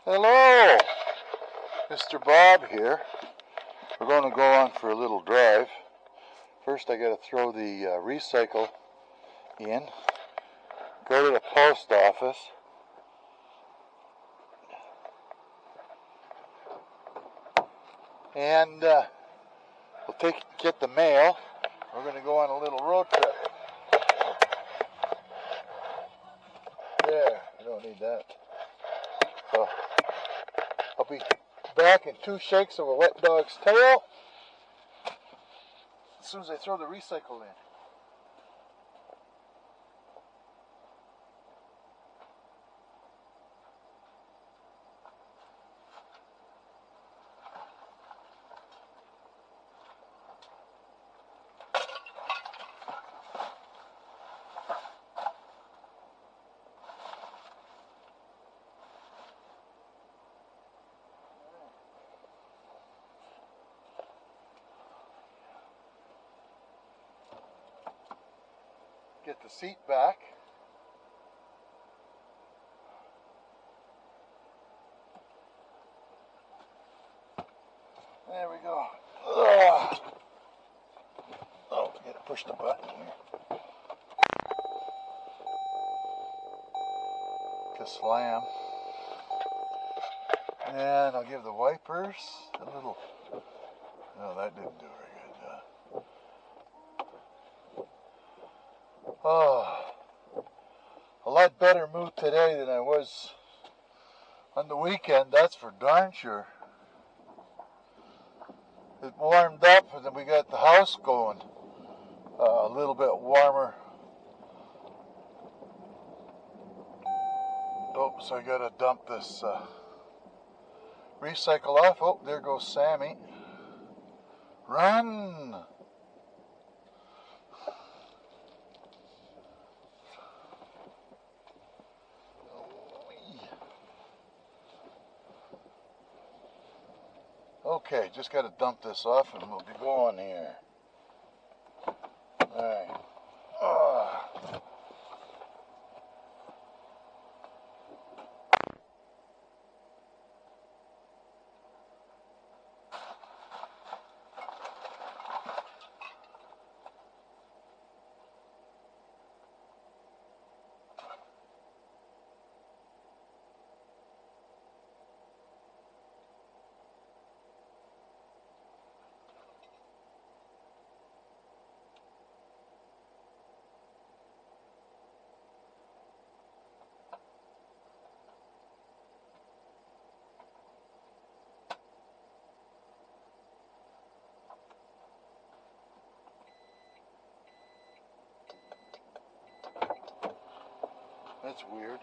Hello, Mr. Bob here. We're going to go on for a little drive. First I got to throw the recycle in, go to the post office, and we'll get the mail. We're going to go on a little road trip. There, I don't need that. So I'll be back in 2 shakes of a wet dog's tail as soon as I throw the recycle in. Get the seat back. There we go. Ugh. Oh, I gotta push the button here to slam. And I'll give the wipers a little. No, that didn't do very good. Oh, a lot better mood today than I was on the weekend, that's for darn sure. It warmed up and then we got the house going a little bit warmer. Oops, I gotta dump this recycle off. Oh, there goes Sammy. Run! Okay, just got to dump this off and we'll be going here. Alright. That's weird.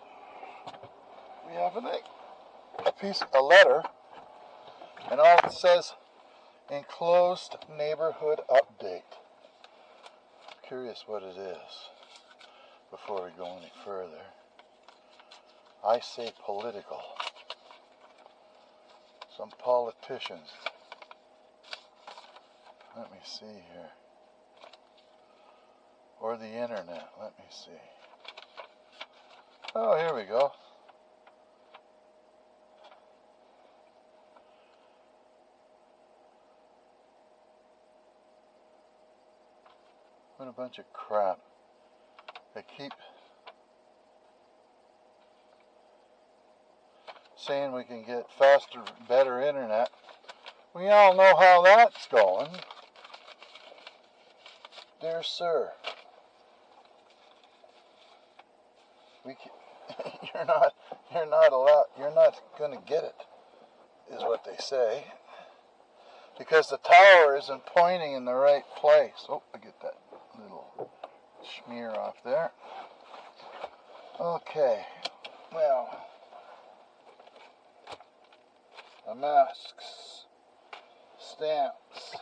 We have a letter, and all it says, enclosed neighborhood update. Curious what it is before we go any further. I say political. Some politicians. Let me see here. Or the internet. Let me see. Oh, here we go. What a bunch of crap. They keep saying we can get faster, better internet. We all know how that's going. Dear sir, you're not going to get it, is what they say, because the tower isn't pointing in the right place. Oh, I get that little smear off there. Okay, well, the masks, stamps.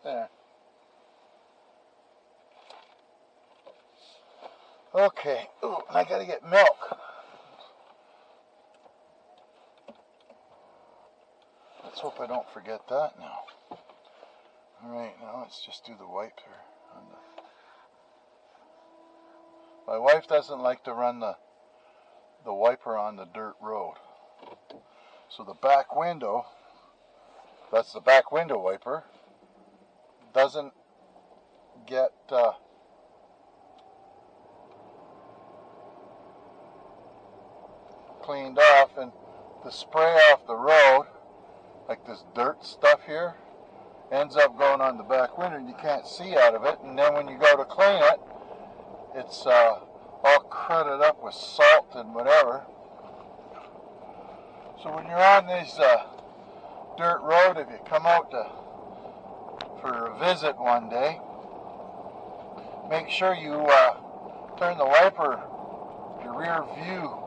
There. Okay, ooh, I gotta get milk. Let's hope I don't forget that now. Alright, now let's just do the wiper on My wife doesn't like to run the wiper on the dirt road. So the back window, that's the back window wiper, doesn't get cleaned off, and the spray off the road, like this dirt stuff here, ends up going on the back window and you can't see out of it, and then when you go to clean it, it's all crudted up with salt and whatever. So when you're on this dirt road, if you come out for a visit one day, make sure you turn the wiper, your rear view,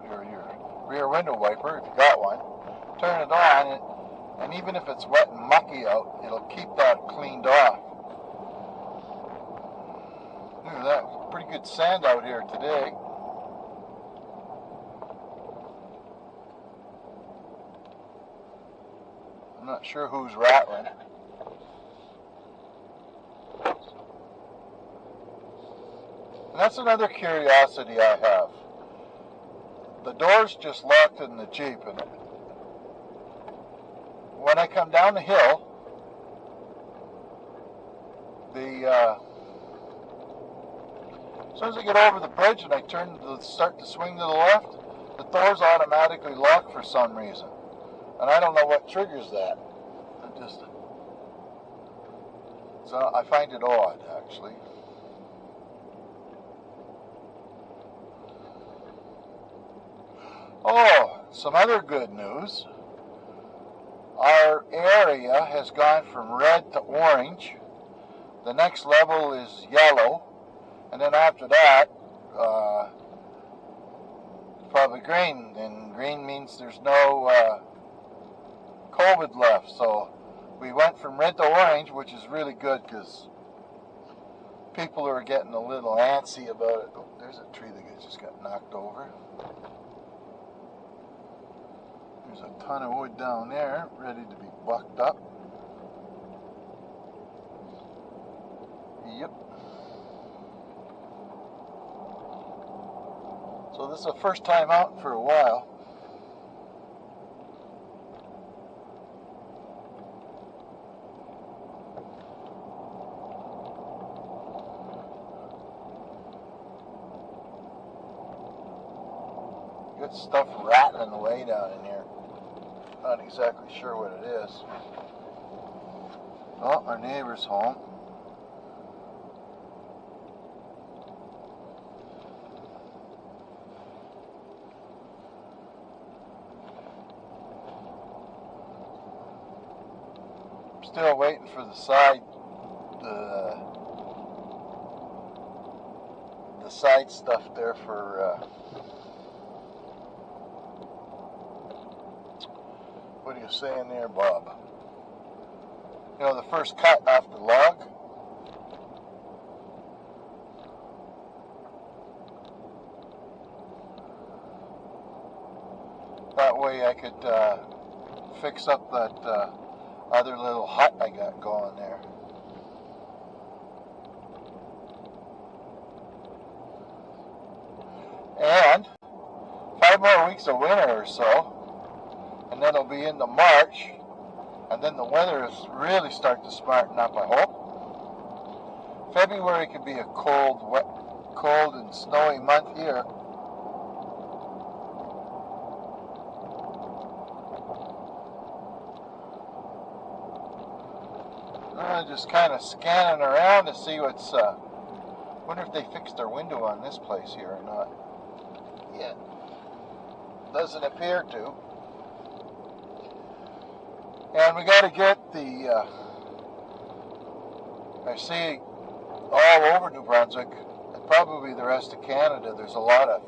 your rear window wiper, if you got one, turn it on, and even if it's wet and mucky out, it'll keep that cleaned off. Look at that, pretty good sand out here today. I'm not sure who's rattling. And that's another curiosity I have. The door's just locked in the Jeep, and when I come down the hill, as soon as I get over the bridge and I start to swing to the left, the door's automatically locked for some reason. And I don't know what triggers that. So I find it odd, actually. Oh, some other good news. Our area has gone from red to orange. The next level is yellow. And then after that, probably green. And green means there's no COVID left. So we went from red to orange, which is really good because people are getting a little antsy about it. Oh, there's a tree that just got knocked over. There's a ton of wood down there, ready to be bucked up. Yep. So this is the first time out for a while. Good stuff rattling away down in here. Not exactly sure what it is. Oh, our neighbor's home. I'm still waiting for the side stuff there for what are you saying there, Bob? You know, the first cut off the log. That way I could fix up that other little hut I got going there. And 5 more weeks of winter or so, and then it'll be into March, and then the weather is really start to smarten up, I hope. February could be a cold and snowy month here. I'm just kind of scanning around to see what's, wonder if they fixed their window on this place here or not. Yeah, doesn't appear to. And we got to get I see all over New Brunswick, and probably the rest of Canada, there's a lot of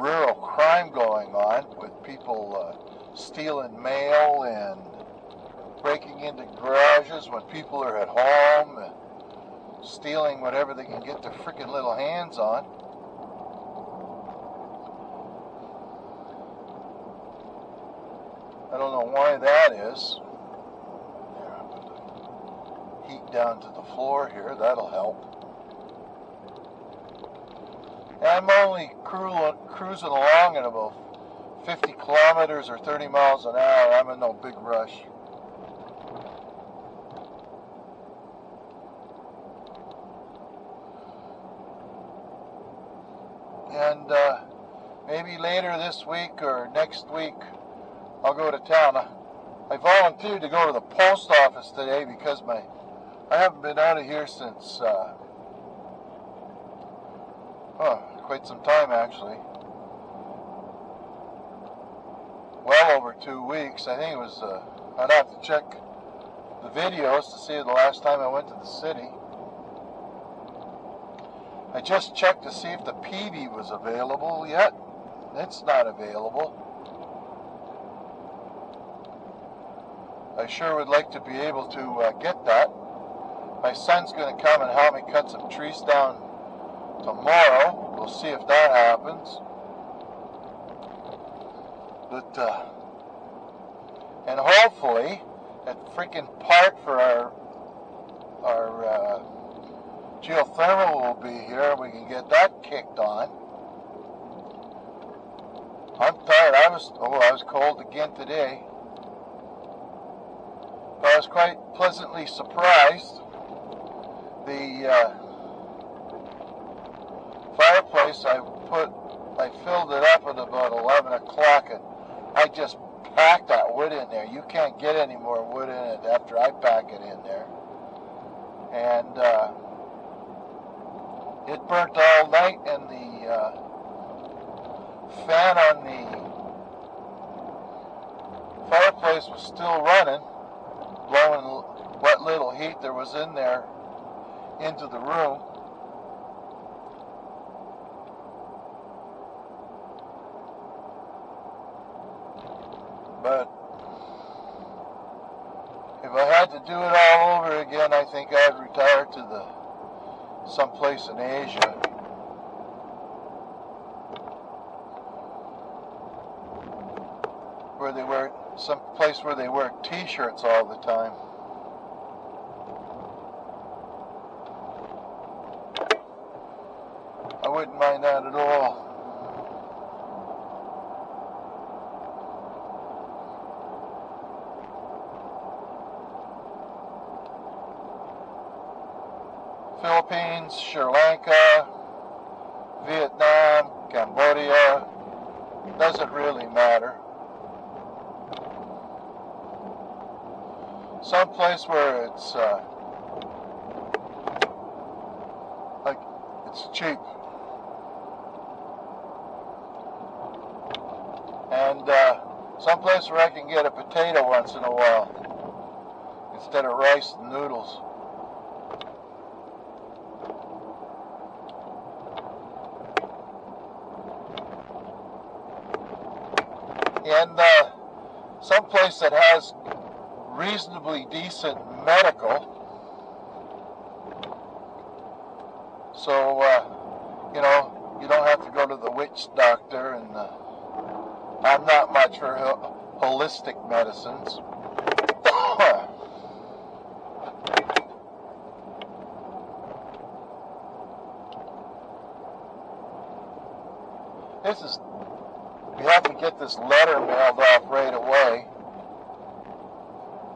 rural crime going on with people stealing mail and breaking into garages when people are at home and stealing whatever they can get their freaking little hands on. I don't know why that is. There, I'll put the heat down to the floor here. That'll help. And I'm only cruising along at about 50 kilometers or 30 miles an hour. I'm in no big rush. And maybe later this week or next week I'll go to town. I volunteered to go to the post office today because I haven't been out of here since quite some time actually. Well over 2 weeks. I think it was, I'd have to check the videos to see the last time I went to the city. I just checked to see if the PV was available yet. It's not available. I sure would like to be able to get that. My son's going to come and help me cut some trees down tomorrow. We'll see if that happens. But, and hopefully, that freaking part for our geothermal will be here. We can get that kicked on. I'm tired. I was cold again today. But I was quite pleasantly surprised. The fireplace I filled it up at about 11 o'clock, and I just packed that wood in there. You can't get any more wood in it after I pack it in there. And it burnt all night, and the fan on the fireplace was still running, blowing what little heat there was in there into the room. But if I had to do it all over again, I think I'd retire to someplace in Asia. Some place where they wear t-shirts all the time. I wouldn't mind that at all. Philippines, Sri Lanka, Vietnam, Cambodia, doesn't really matter. Some place where it's it's cheap, and some place where I can get a potato once in a while instead of rice and noodles. And some place that has reasonably decent medical, so you don't have to go to the witch doctor, and I'm not much for holistic medicines. We have to get this letter mailed off right away.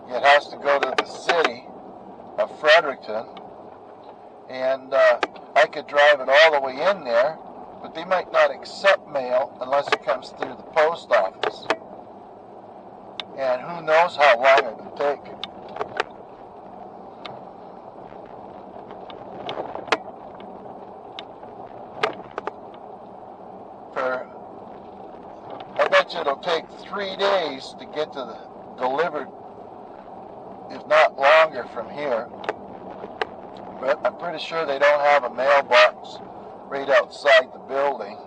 It has to go to the city of Fredericton, and I could drive it all the way in there, but they might not accept mail unless it comes through the post office. And who knows how long it would take. I bet you it'll take 3 days to get delivered, if not longer, from here. But I'm pretty sure they don't have a mailbox right outside the building.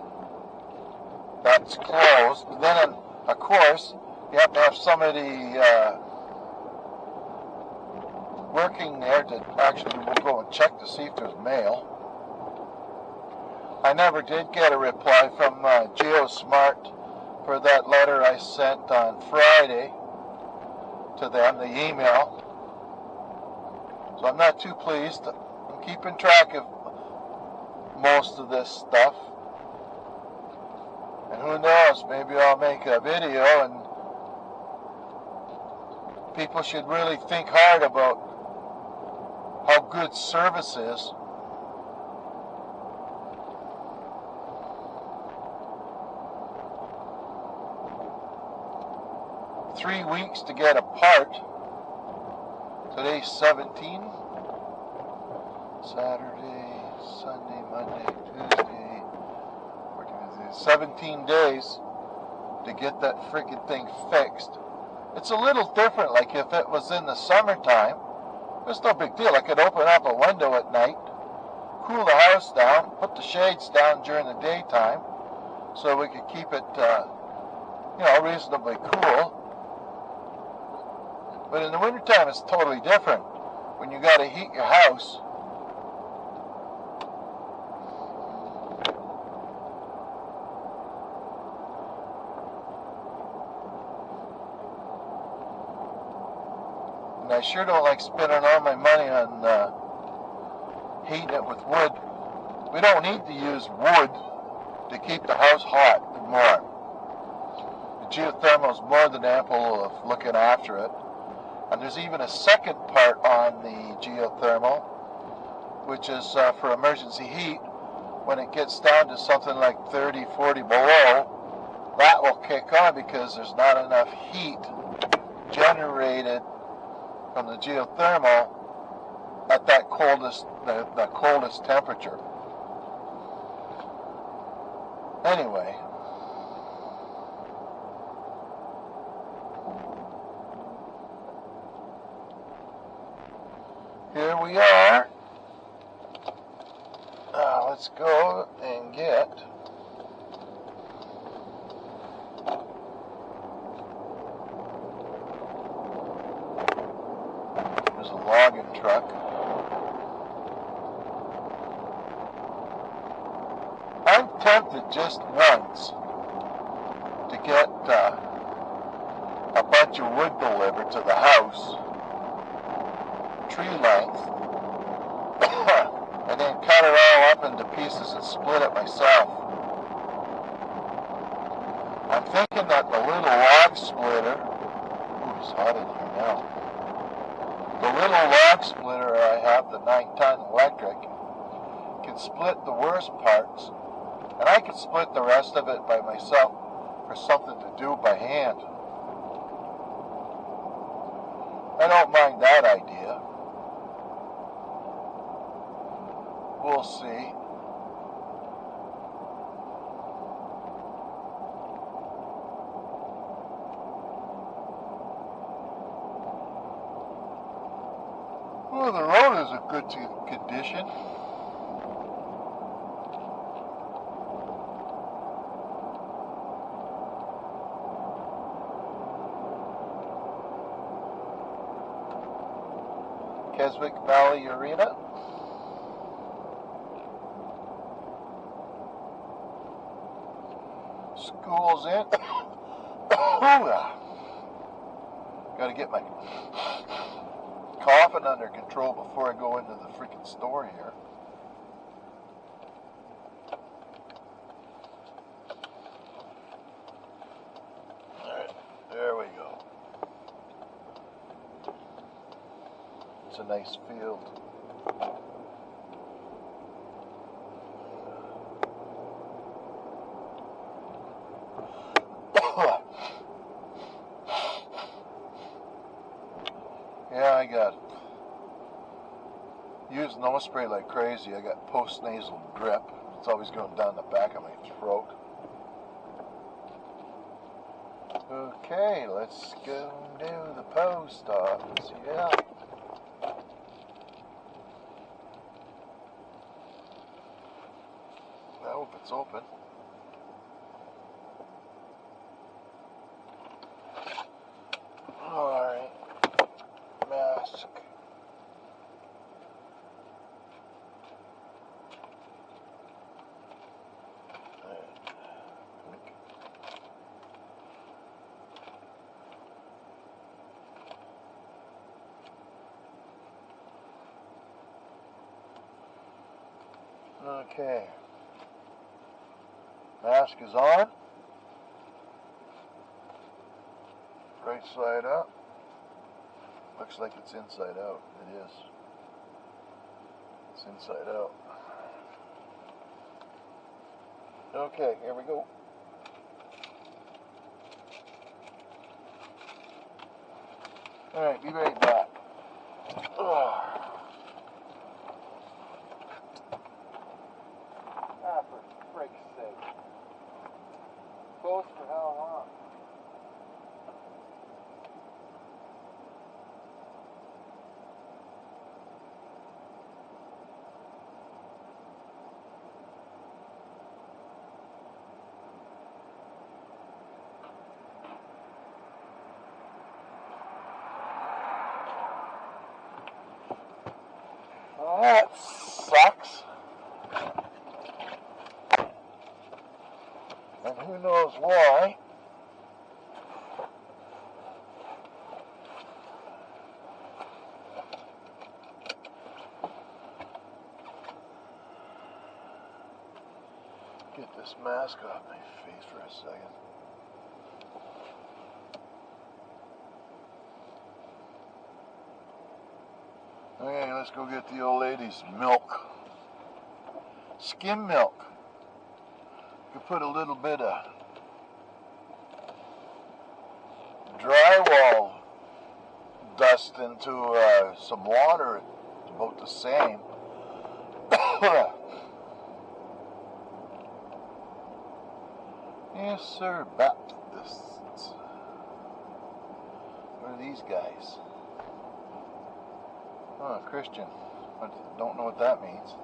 That's closed. And then, of course, you have to have somebody working there to actually go and check to see if there's mail. I never did get a reply from GeoSmart for that letter I sent on Friday to them, the email. So I'm not too pleased. I'm keeping track of most of this stuff. who knows, maybe I'll make a video and people should really think hard about how good service is. Three weeks to get a part. Today's 17. Saturday, Sunday, Monday, Tuesday, 17 days to get that freaking thing fixed. It's a little different, like if it was in the summertime, it's no big deal. I could open up a window at night, cool the house down, put the shades down during the daytime, so we could keep it, reasonably cool. But in the wintertime, it's totally different. When you got to heat your house, and I sure don't like spending all my money on heating it with wood. We don't need to use wood to keep the house hot and warm. The geothermal is more than ample of looking after it. And there's even a second part on the geothermal, which is for emergency heat. When it gets down to something like 30, 40 below, that will kick on because there's not enough heat generated from the geothermal at that coldest, the coldest temperature. Anyway, here we are. Let's go and get there's a logging truck. I'm tempted just once to get a bunch of wood delivered to the house, tree length, and then cut it all up into pieces and split it myself. I'm thinking that the little log splitter, ooh, it's hot in here now. The little log splitter I have, the 9-ton electric, can split the worst parts, and I can split the rest of it by myself for something to do by hand. I don't mind that idea. We'll see. Well, the road is in good condition. Keswick Valley Arena. School's in. Gotta get my coughing under control before I go into the freaking store here. Alright, there we go. It's a nice field. Yeah, I got used nose spray like crazy. I got post-nasal drip. It's always going down the back of my throat. Okay, let's go to the post office. Yeah. I hope it's open. Alright. Mask. Okay. Mask is on. right side up. Looks like it's inside out. It is. It's inside out. Okay, here we go. Alright, be right back. Ugh. Ah, for frick's sake. Close for how long? Well, that sucks. And who knows why. Get this mask off my face for a second. Okay, let's go get the old lady's milk. Skim milk. You put a little bit of drywall dust into some water. It's about the same. Yes, sir, Baptists. What are these guys? Oh, Christian. I don't know what that means.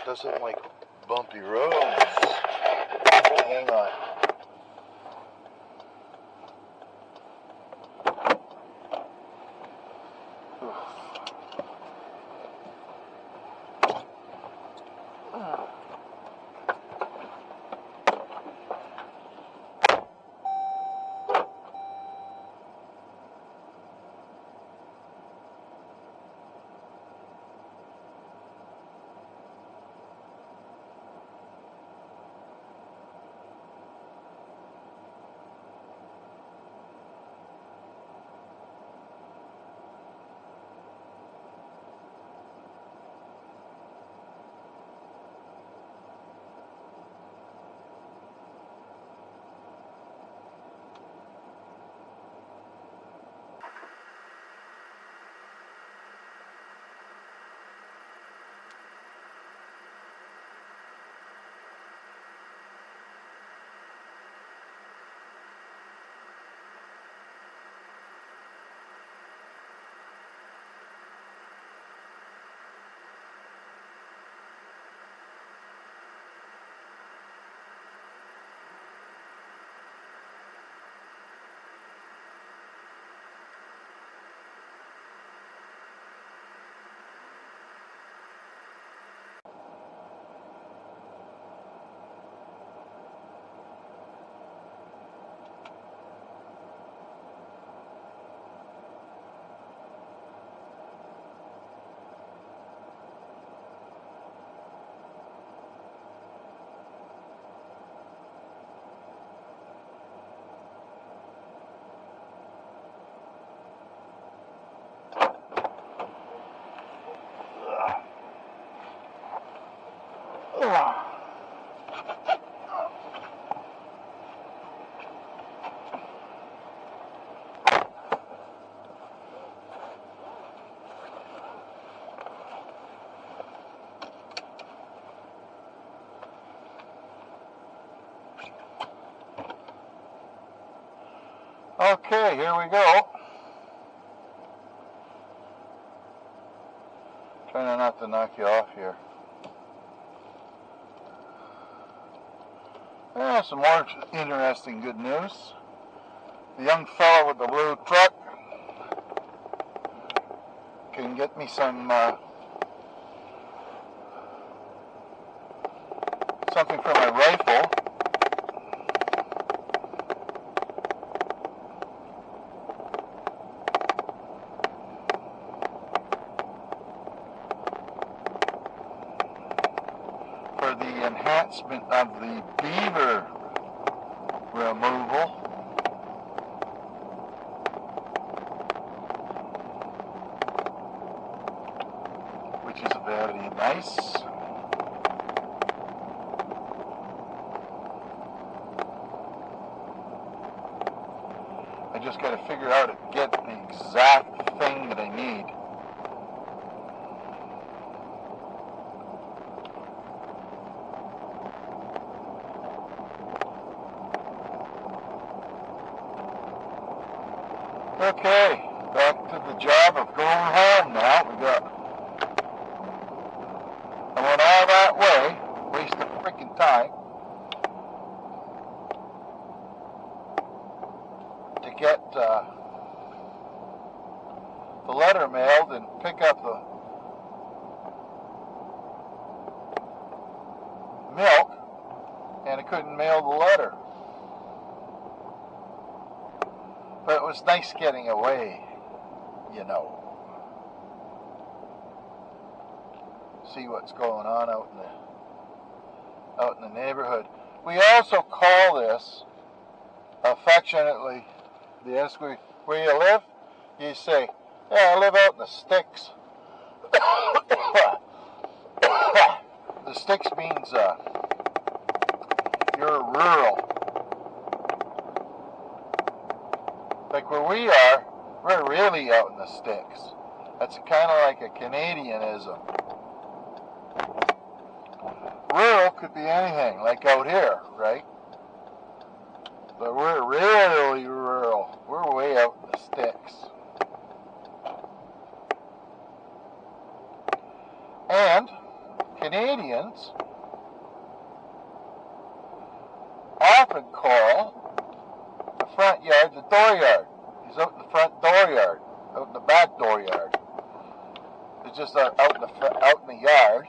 Doesn't like bumpy roads. Hang on. Okay, here we go. Trying not to knock you off here. Some more interesting good news. The young fellow with the blue truck can get me some something for my rifle. For the enhancement of the beaver removal. Which is very nice. I just got to figure out how to get the exact thing that I need. Okay, back to the job of going home now. I went all that way, wasted freaking time, to get the letter mailed and pick up the milk, and I couldn't mail the letter. But it was nice getting away, you know. See what's going on out in the neighborhood. We also call this affectionately the Esquire. Where you live? You say, yeah, I live out in the sticks. The sticks means you're rural. Like where we are, we're really out in the sticks. That's kind of like a Canadianism. Rural could be anything, like out here, right? But we're really rural. We're way out in the sticks. And Canadians often call the front yard the dooryard. He's out in the front dooryard, out in the back dooryard. It's just out in the yard,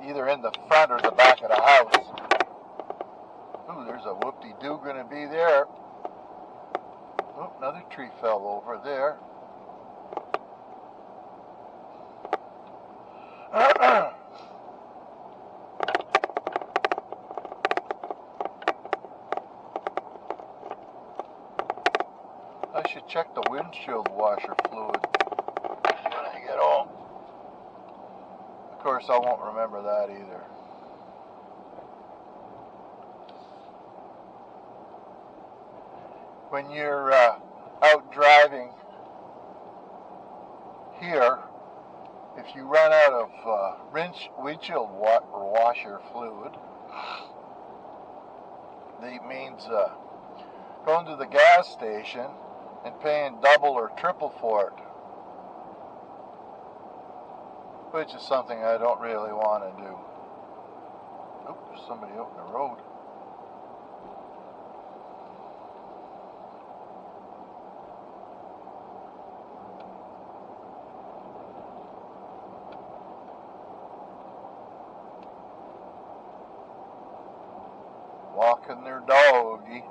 either in the front or the back of the house. Ooh, there's a whoop-de-doo going to be there. Oh, another tree fell over there. I should check the windshield washer fluid when I get home. Of course, I won't remember that either. When you're out driving here, if you run out of windshield washer fluid, that means going to the gas station and paying double or triple for it, which is something I don't really want to do. Oh, there's somebody out in the road. Walking their doggy.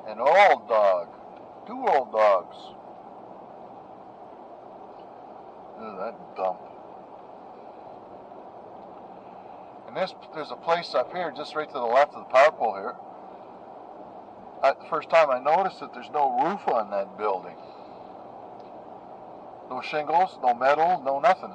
An old dog. 2 old dogs. Look at that dump. And there's a place up here, just right to the left of the power pole here. The first time I noticed that there's no roof on that building. No shingles, no metal, no nothing.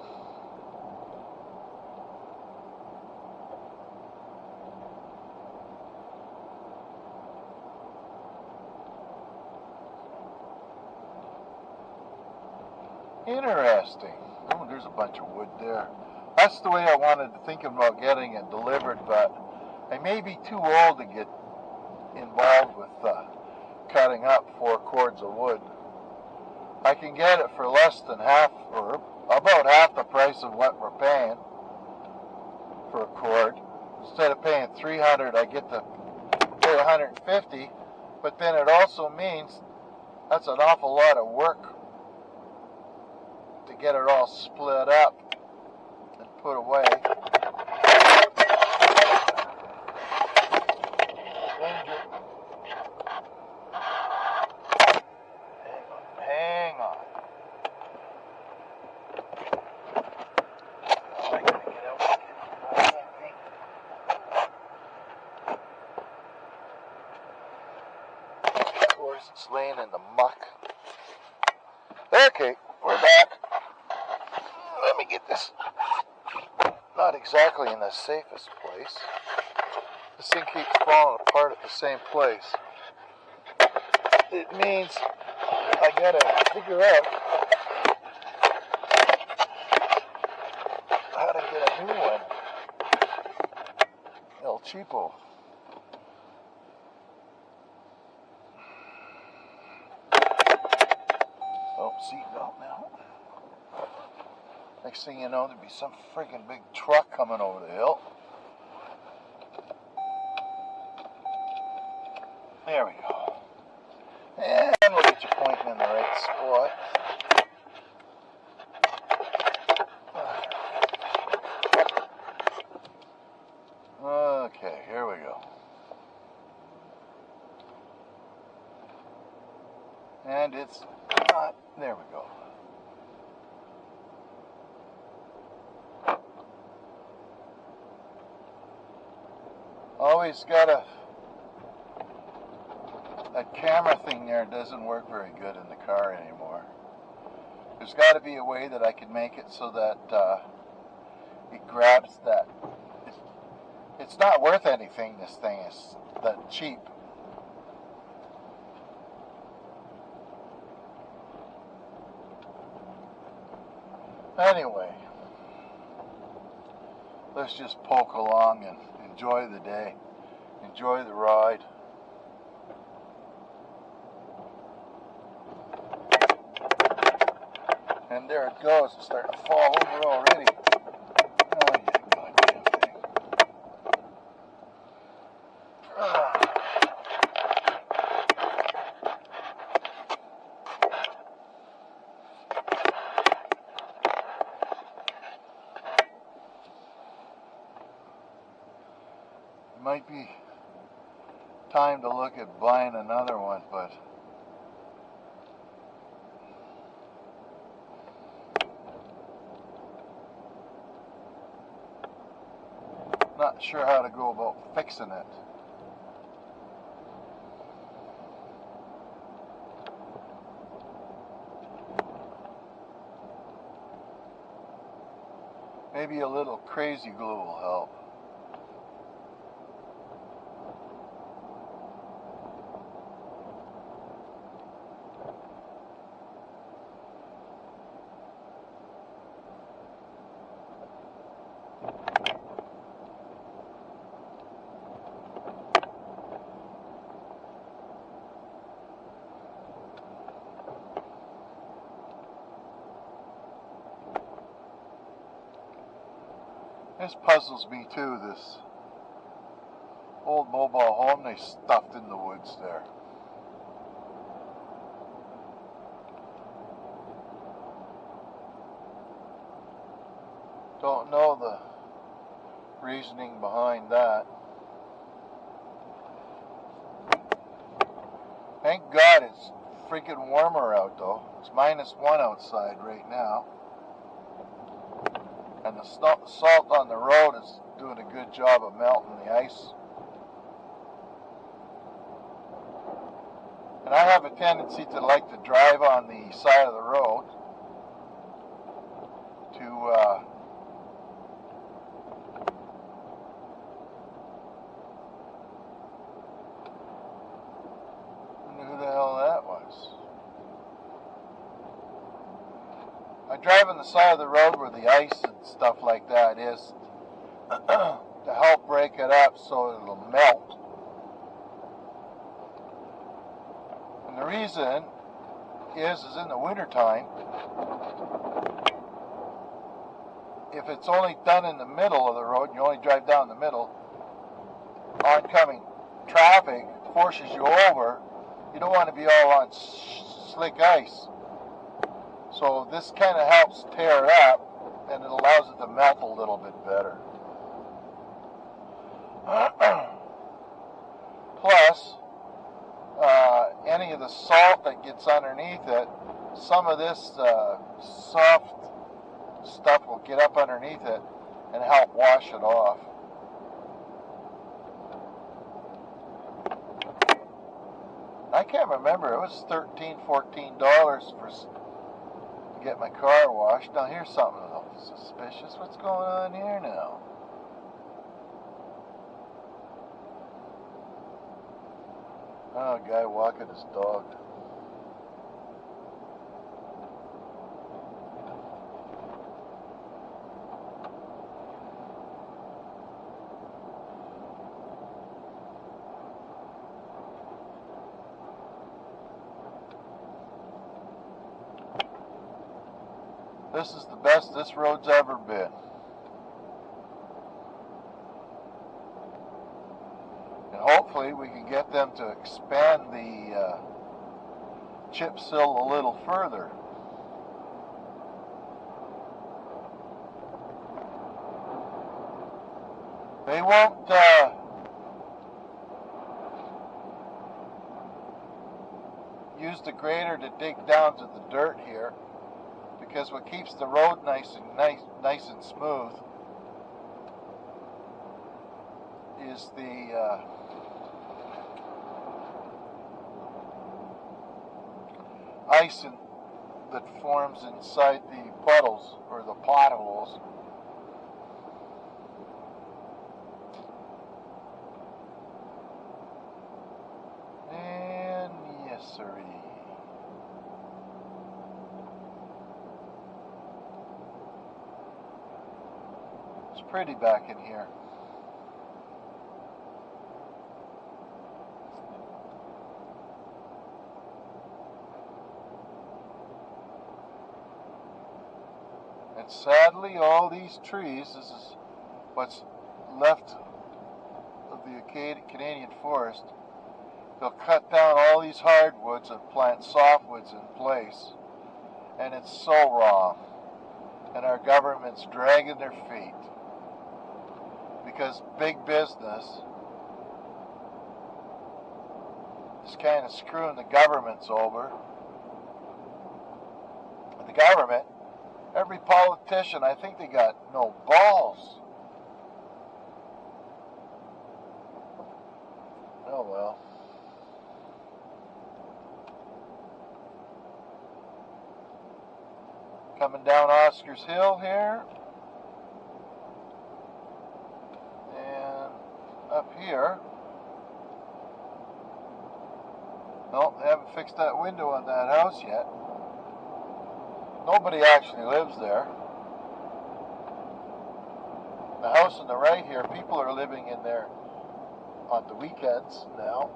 Interesting. Oh, there's a bunch of wood there. That's the way I wanted to think about getting it delivered, but I may be too old to get involved with cutting up 4 cords of wood. I can get it for less than half, or about half the price of what we're paying for a cord. Instead of paying $300, I get to pay $150, but then it also means that's an awful lot of work to to get it all split up and put away. Danger. Hang on. I gotta get out. Of course, it's laying in the muck. Okay, we're back. Let me get this. Not exactly in the safest place. This thing keeps falling apart at the same place. It means I gotta figure out how to get a new one. El Cheapo. Oh, seatbelt now. Next thing you know, there'd be some freaking big truck coming over the hill. There we go. And we'll get you pointing in the right spot. Okay, here we go. And it's not, there we go. Always got that camera thing there doesn't work very good in the car anymore. There's got to be a way that I can make it so that it grabs that. It's not worth anything, this thing is that cheap. Anyway, let's just poke along and enjoy the day, enjoy the ride. And there it goes, it's starting to fall over already. Oh, yeah, goddamn thing. Might be time to look at buying another one, but not sure how to go about fixing it. Maybe a little crazy glue will help. This puzzles me too, this old mobile home they stuffed in the woods there. Don't know the reasoning behind that. Thank God it's freaking warmer out though. It's -1 outside right now. And the salt on the road is doing a good job of melting the ice. And I have a tendency to like to drive on the side of the road to wonder who the hell that was. I drive on the side of the road where the ice and stuff like that is to help break it up so it'll melt. And the reason is in the wintertime, if it's only done in the middle of the road, you only drive down the middle, oncoming traffic forces you over, you don't want to be all on slick ice. So this kind of helps tear it up, and it allows it to melt a little bit better. Plus, any of the salt that gets underneath it, some of this soft stuff will get up underneath it and help wash it off. I can't remember, it was $13, $14 to get my car washed. Now here's something a little suspicious. What's going on here now? Oh, a guy walking his dog. This is the best this road's ever been. And hopefully we can get them to expand the chip seal a little further. They won't use the grader to dig down to the dirt here, because what keeps the road nice and smooth is the ice that forms inside the puddles or the potholes. And yes, sirree. It's pretty back in here. And sadly, all these trees, this is what's left of the Canadian forest, they'll cut down all these hardwoods and plant softwoods in place. And it's so wrong. And our government's dragging their feet. Because big business is kind of screwing the governments over. And the government, every politician, I think they got no balls. Oh well. Coming down Oscar's Hill here. And up here. No, they haven't fixed that window on that house yet. Nobody actually lives there. The house on the right here, people are living in there on the weekends now.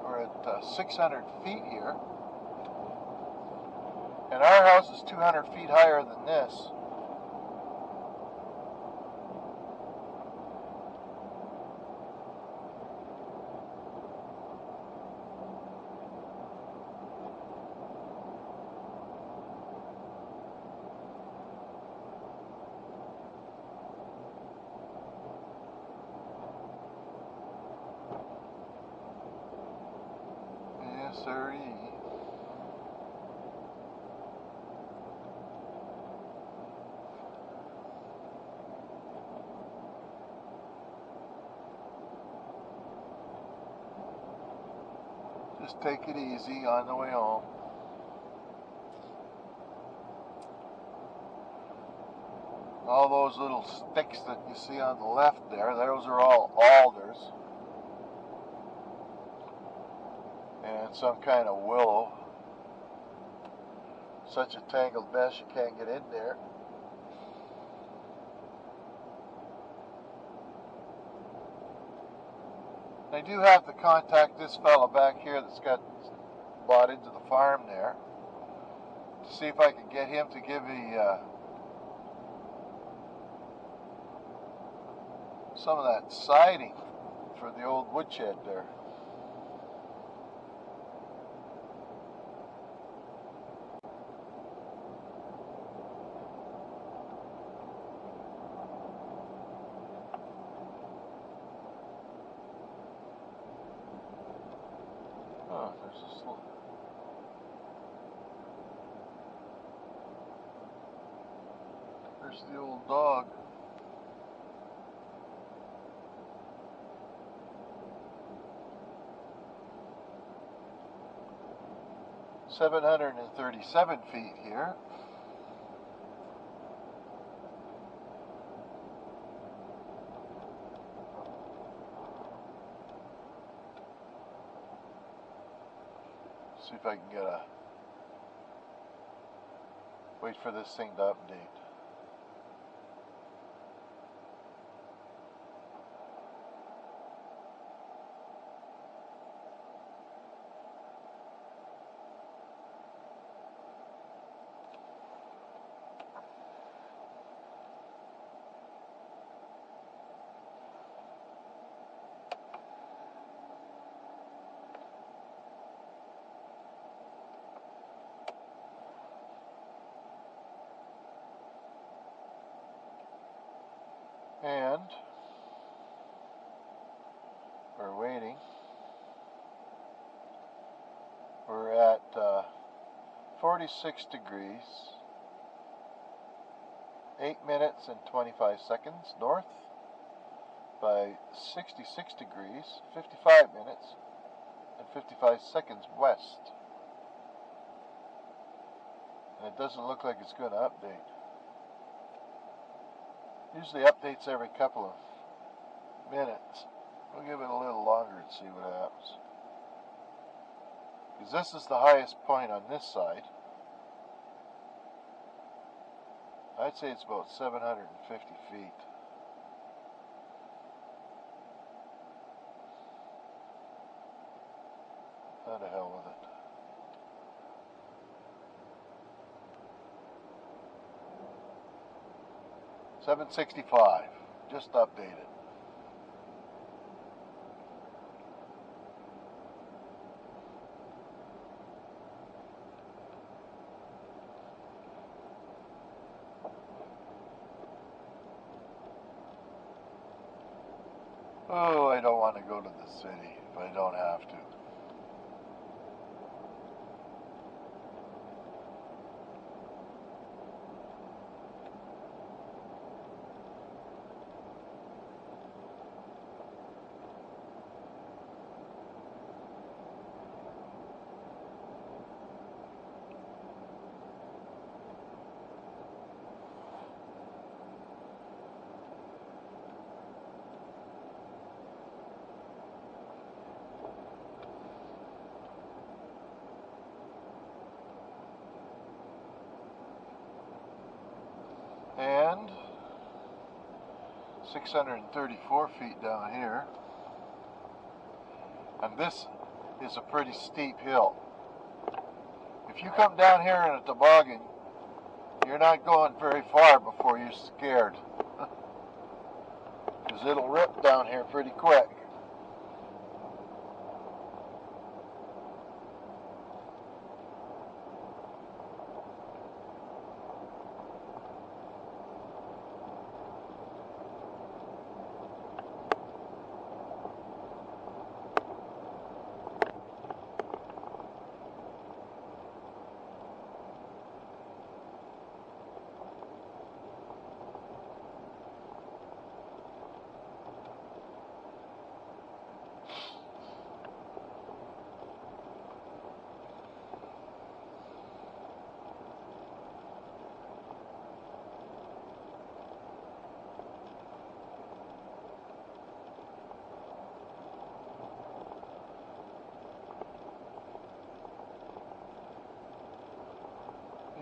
We're at 600 feet here. And our house is 200 feet higher than this. Yes, sirree. Just take it easy on the way home. All those little sticks that you see on the left there, those are all alders. And some kind of willow. Such a tangled mess you can't get in there. I do have to contact this fella back here that's got bought into the farm there to see if I can get him to give me some of that siding for the old woodshed there. There's the old dog. "737 feet here. See if I can get a... Wait for this thing to update. And we're waiting. We're at 46 degrees, 8 minutes and 25 seconds north by 66 degrees, 55 minutes and 55 seconds west. And it doesn't look like it's going to update. Usually updates every couple of minutes. We'll give it a little longer and see what happens. Because this is the highest point on this side. I'd say it's about 750 feet. How the hell with it? $765, just updated. Oh, I don't want to go to the city if I don't have to. And 634 feet down here. And this is a pretty steep hill. If you come down here in a toboggan, you're not going very far before you're scared. Because it'll rip down here pretty quick.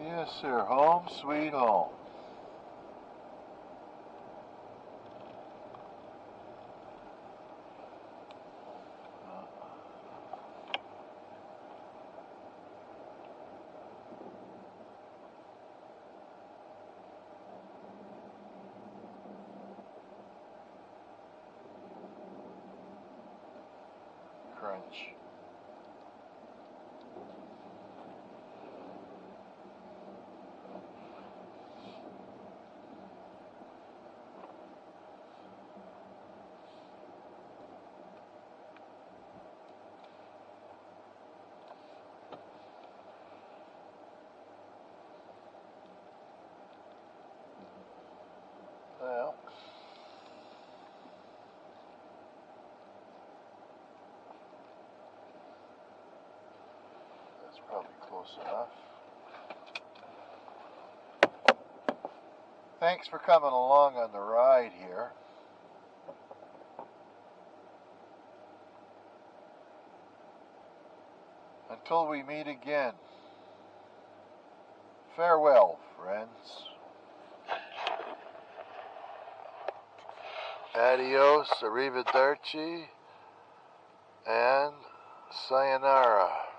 Yes, sir. Home sweet home. Crunch. close enough. Thanks for coming along on the ride here. Until we meet again, farewell, friends. Adios, arrivederci, and sayonara.